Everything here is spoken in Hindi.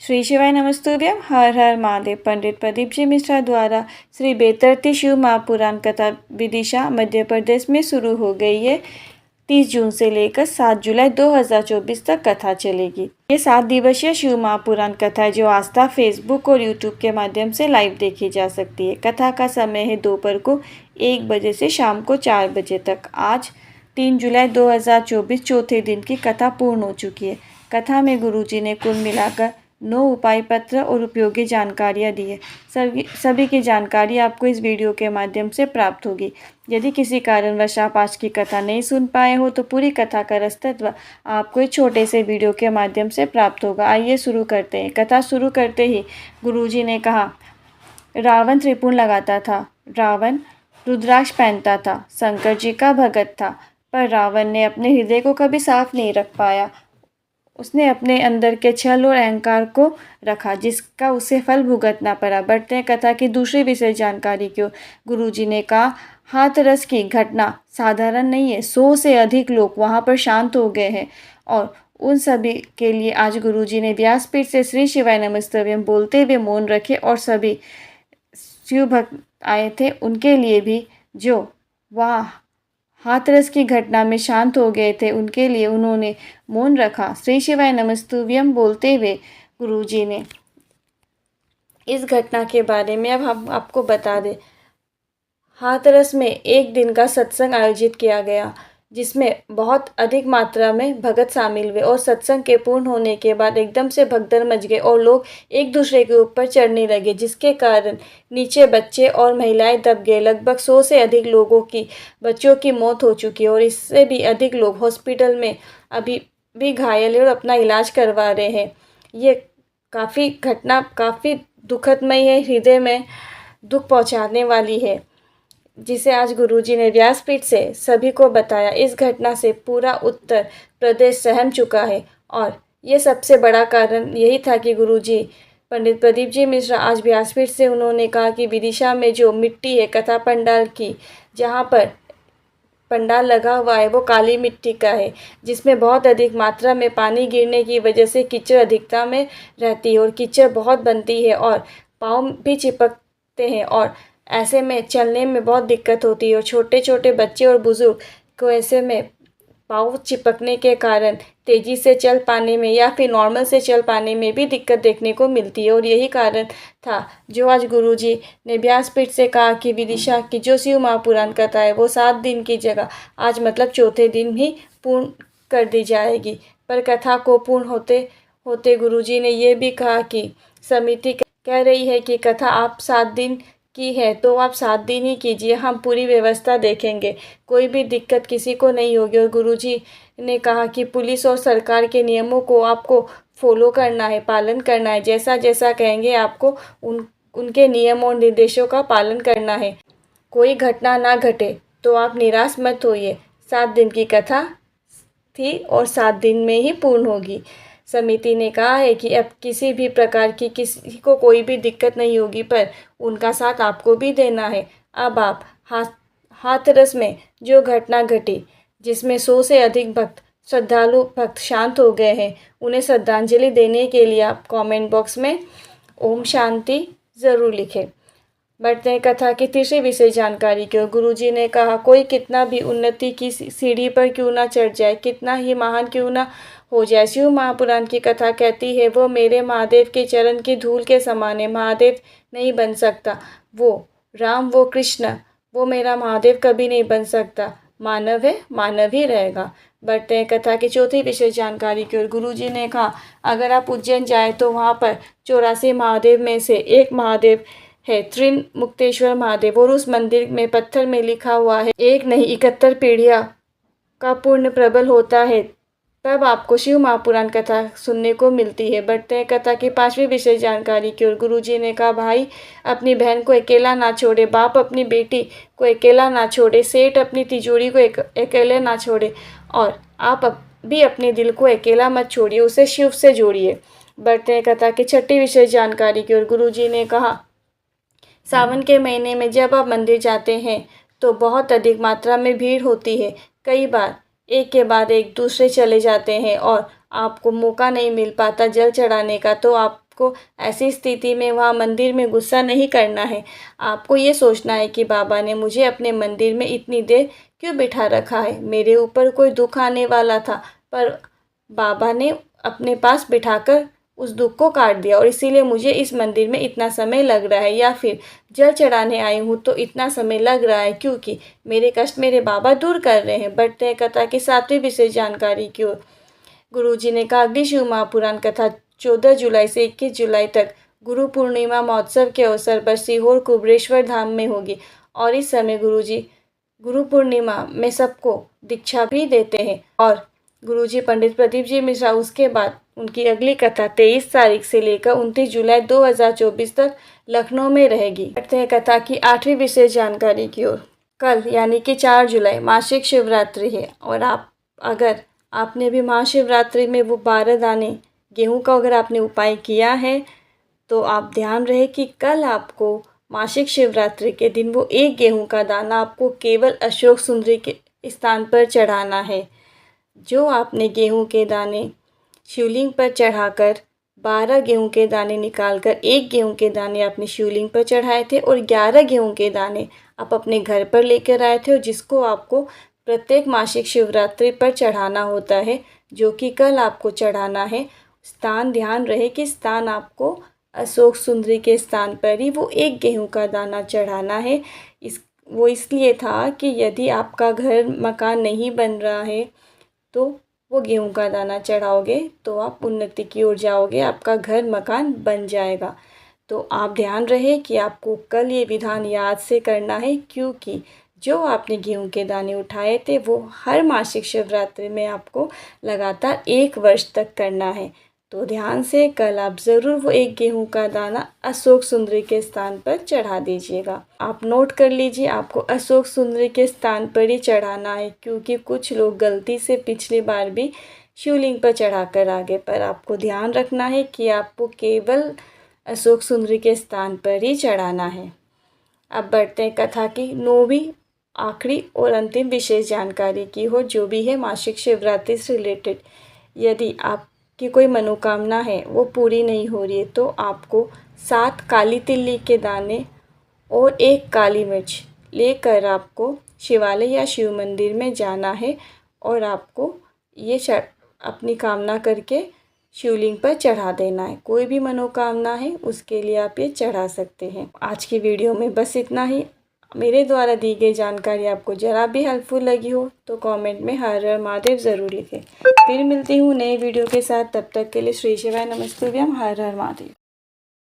श्री शिवाय नमस्तुभ्यम। हर हर महादेव। पंडित प्रदीप जी मिश्रा द्वारा श्री बेतरती शिव महापुराण कथा विदिशा मध्य प्रदेश में शुरू हो गई है। 30 जून से लेकर 7 जुलाई 2024 तक कथा चलेगी। ये 7 दिवसीय शिव महापुराण कथा है जो आस्था फेसबुक और यूट्यूब के माध्यम से लाइव देखी जा सकती है। कथा का समय है दोपहर को 1 बजे से शाम को 4 बजे तक। आज 3 जुलाई 2024 चौथे दिन की कथा पूर्ण हो चुकी है। कथा में गुरुजी ने कुल मिलाकर 9 उपाय पत्र और उपयोगी जानकारियाँ दी है। सभी की जानकारी आपको इस वीडियो के माध्यम से प्राप्त होगी। यदि किसी कारणवश आप आज की कथा नहीं सुन पाए हो तो पूरी कथा का रसतत्व आपको इस छोटे से वीडियो के माध्यम से प्राप्त होगा। आइए शुरू करते हैं। कथा शुरू करते ही गुरुजी ने कहा, रावण त्रिपुर लगाता था। रावण रुद्राक्ष पहनता था, शंकर जी का भगत था, पर रावण ने अपने हृदय को कभी साफ नहीं रख पाया। उसने अपने अंदर के छल और अहंकार को रखा, जिसका उसे फल भुगतना पड़ा। बढ़ते हैं कथा की दूसरी विशेष जानकारी की ओर। गुरुजी ने कहा, हाथरस की घटना साधारण नहीं है। 100 से अधिक लोग वहां पर शांत हो गए हैं और उन सभी के लिए आज गुरुजी ने व्यासपीठ से श्री शिवाय नमस्तुभ्यम बोलते हुए मौन रखे और सभी शिव भक्त आए थे उनके लिए भी जो वहाँ हाथरस की घटना में शांत हो गए थे उनके लिए उन्होंने मौन रखा। श्री शिवाय नमस्तुभ्यम बोलते हुए गुरुजी ने इस घटना के बारे में अब हम आपको बता दें। हाथरस में एक दिन का सत्संग आयोजित किया गया जिसमें बहुत अधिक मात्रा में भगत शामिल हुए और सत्संग के पूर्ण होने के बाद एकदम से भगदड़ मच गए और लोग एक दूसरे के ऊपर चढ़ने लगे, जिसके कारण नीचे बच्चे और महिलाएं दब गए। लगभग 100 से अधिक बच्चों की मौत हो चुकी है और इससे भी अधिक लोग हॉस्पिटल में अभी भी घायल है और अपना इलाज करवा रहे हैं। ये घटना काफ़ी दुखदमयी है, हृदय में दुख पहुँचाने वाली है, जिसे आज गुरुजी ने व्यासपीठ से सभी को बताया। इस घटना से पूरा उत्तर प्रदेश सहम चुका है और ये सबसे बड़ा कारण यही था कि गुरुजी पंडित प्रदीप जी मिश्रा आज व्यासपीठ से उन्होंने कहा कि विदिशा में जो मिट्टी है कथा पंडाल की, जहाँ पर पंडाल लगा हुआ है वो काली मिट्टी का है, जिसमें बहुत अधिक मात्रा में पानी गिरने की वजह से कीचड़ अधिकता में रहती है और कीचड़ बहुत बनती है और पाँव भी चिपकते हैं और ऐसे में चलने में बहुत दिक्कत होती है और छोटे छोटे बच्चे और बुजुर्ग को ऐसे में पाँव चिपकने के कारण तेज़ी से चल पाने में या फिर नॉर्मल से चल पाने में भी दिक्कत देखने को मिलती है। और यही कारण था जो आज गुरुजी ने व्यासपीठ से कहा कि विदिशा की जो शिव महापुराण कथा है वो 7 दिन की जगह आज मतलब चौथे दिन ही पूर्ण कर दी जाएगी। पर कथा को पूर्ण होते होते गुरुजी ने ये भी कहा कि समिति कह रही है कि कथा आप 7 दिन की है तो आप 7 दिन ही कीजिए, हम पूरी व्यवस्था देखेंगे, कोई भी दिक्कत किसी को नहीं होगी। और गुरुजी ने कहा कि पुलिस और सरकार के नियमों को आपको फॉलो करना है, पालन करना है, जैसा जैसा कहेंगे आपको उनके नियम और निर्देशों का पालन करना है। कोई घटना ना घटे तो आप निराश मत होइए। 7 दिन की कथा थी और 7 दिन में ही पूर्ण होगी। समिति ने कहा है कि अब किसी भी प्रकार की किसी को कोई भी दिक्कत नहीं होगी, पर उनका साथ आपको भी देना है। अब आप हाथरस में जो घटना घटी जिसमें 100 से अधिक श्रद्धालु भक्त शांत हो गए हैं, उन्हें श्रद्धांजलि देने के लिए आप कमेंट बॉक्स में ओम शांति ज़रूर लिखें। बढ़ते हैं कथा की तीसरी विशेष जानकारी की ओर। गुरुजी ने कहा, कोई कितना भी उन्नति की सीढ़ी पर क्यों ना चढ़ जाए, कितना ही महान क्यों ना हो जाए, शिव महापुराण की कथा कहती है वो मेरे महादेव के चरण की धूल के समान है। महादेव नहीं बन सकता, वो राम, वो कृष्ण, वो मेरा महादेव कभी नहीं बन सकता। मानव है, मानव ही रहेगा। बढ़ते हैं कथा की चौथी विशेष जानकारी की ओर। गुरुजी ने कहा, अगर आप उज्जैन जाए तो वहाँ पर 84 महादेव में से एक महादेव है, त्रिन मुक्तेश्वर महादेव, और उस मंदिर में पत्थर में लिखा हुआ है, एक नहीं 71 पीढ़ियाँ का पुण्य प्रबल होता है तब आपको शिव महापुराण कथा सुनने को मिलती है। बढ़ते हैं कथा की 5वीं विशेष जानकारी की ओर। गुरुजी ने कहा, भाई अपनी बहन को अकेला ना छोड़े, बाप अपनी बेटी को अकेला ना छोड़े, सेठ अपनी तिजोरी को अकेले ना छोड़े और आप भी अपने दिल को अकेला मत छोड़िए, उसे शिव से जोड़िए। बढ़ते हैं कथा की 6ठी विशेष जानकारी की ओर। गुरुजी ने कहा, सावन के महीने में जब आप मंदिर जाते हैं तो बहुत अधिक मात्रा में भीड़ होती है। कई बार एक के बाद एक दूसरे चले जाते हैं और आपको मौका नहीं मिल पाता जल चढ़ाने का, तो आप आपको ऐसी स्थिति में वहाँ मंदिर में गुस्सा नहीं करना है। आपको ये सोचना है कि बाबा ने मुझे अपने मंदिर में इतनी देर क्यों बिठा रखा है। मेरे ऊपर कोई दुख आने वाला था, पर बाबा ने अपने पास बिठाकर उस दुख को काट दिया और इसीलिए मुझे इस मंदिर में इतना समय लग रहा है, या फिर जल चढ़ाने आई हूँ तो इतना समय लग रहा है क्योंकि मेरे कष्ट मेरे बाबा दूर कर रहे हैं। बढ़ते हैं कथा की 7वीं विशेष जानकारी की ओर। गुरुजी ने कहा, अगली शिव महापुराण कथा 14 जुलाई से 21 जुलाई तक गुरु पूर्णिमा महोत्सव के अवसर पर सीहोर कुबरेश्वर धाम में होगी और इस समय गुरुजी गुरु पूर्णिमा में सबको दीक्षा भी देते हैं और गुरुजी पंडित प्रदीप जी मिश्रा उसके बाद उनकी अगली कथा 23 तारीख से लेकर 29 जुलाई 2024 तक लखनऊ में रहेगी। बढ़ते हैं कथा की 8वीं विशेष जानकारी की ओर। कल यानी कि 4 जुलाई मासिक शिवरात्रि है और अगर आपने भी महाशिवरात्रि में वो 12 दाने गेहूं का अगर आपने उपाय किया है तो आप ध्यान रहे कि कल आपको मासिक शिवरात्रि के दिन वो एक गेहूं का दाना आपको केवल अशोक सुंदरी के स्थान पर चढ़ाना है। जो आपने गेहूं के दाने शिवलिंग पर चढ़ाकर 12 गेहूं के दाने निकालकर एक गेहूं के दाने आपने शिवलिंग पर चढ़ाए थे और 11 गेहूं के दाने आप अपने घर पर लेकर आए थे और जिसको आपको प्रत्येक मासिक शिवरात्रि पर चढ़ाना होता है, जो कि कल आपको चढ़ाना है। स्थान ध्यान रहे कि स्थान आपको अशोक सुंदरी के स्थान पर ही वो एक गेहूं का दाना चढ़ाना है। वो इसलिए था कि यदि आपका घर मकान नहीं बन रहा है तो वो गेहूं का दाना चढ़ाओगे तो आप उन्नति की ओर जाओगे, आपका घर मकान बन जाएगा। तो आप ध्यान रहे कि आपको कल ये विधान याद से करना है क्योंकि जो आपने गेहूं के दाने उठाए थे वो हर मासिक शिवरात्रि में आपको लगातार 1 वर्ष तक करना है। तो ध्यान से कल आप ज़रूर वो एक गेहूं का दाना अशोक सुंदरी के स्थान पर चढ़ा दीजिएगा। आप नोट कर लीजिए, आपको अशोक सुंदरी के स्थान पर ही चढ़ाना है क्योंकि कुछ लोग गलती से पिछली बार भी शिवलिंग पर चढ़ा कर आ गए, पर आपको ध्यान रखना है कि आपको केवल अशोक सुंदरी के स्थान पर ही चढ़ाना है। अब बढ़ते हैं कथा की 9वीं आखिरी और अंतिम विशेष जानकारी की हो, जो भी है मासिक शिवरात्रि से रिलेटेड। यदि आपकी कोई मनोकामना है वो पूरी नहीं हो रही है तो आपको 7 काली तिल्ली के दाने और 1 काली मिर्च लेकर आपको शिवालय या शिव मंदिर में जाना है और आपको ये अपनी कामना करके शिवलिंग पर चढ़ा देना है। कोई भी मनोकामना है उसके लिए आप ये चढ़ा सकते हैं। आज की वीडियो में बस इतना ही। मेरे द्वारा दी गई जानकारी आपको ज़रा भी हेल्पफुल लगी हो तो कमेंट में हर हर महादेव ज़रूर लिखें। फिर मिलती हूँ नए वीडियो के साथ, तब तक के लिए श्री शिवाय नमस्तुभ्यम, हर हर महादेव।